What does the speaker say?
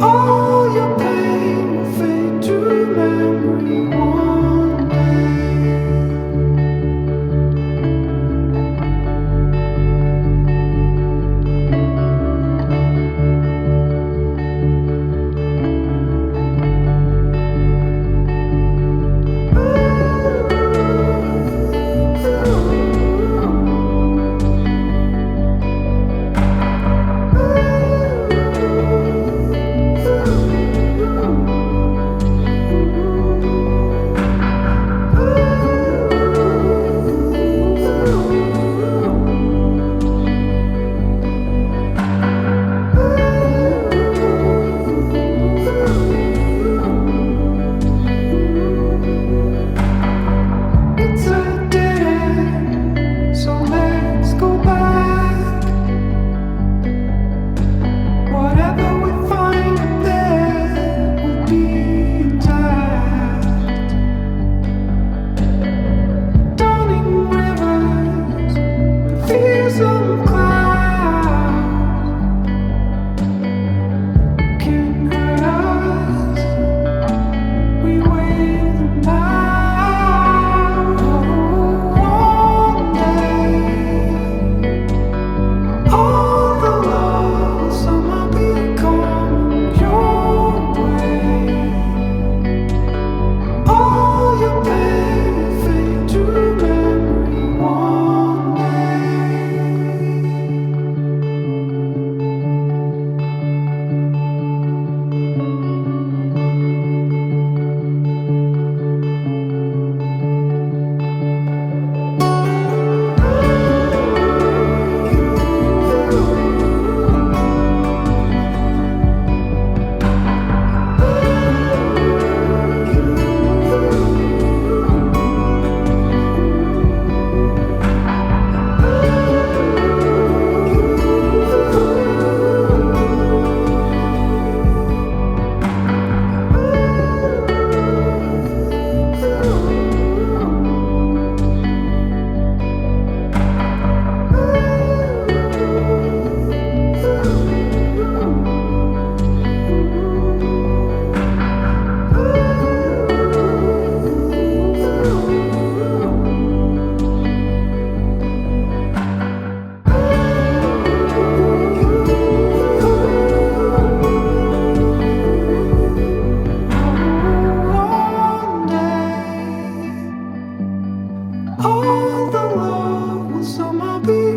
All your pain will fade to memory one day. It's a dead end, so let's go back. Whatever we find up there will be intact. Dawning rivers, the fearsome clouds can hurt us. We weigh them down. One day, all the love will somehow be coming your way. All your pain will fade to memory one day. One day, all the love will somehow be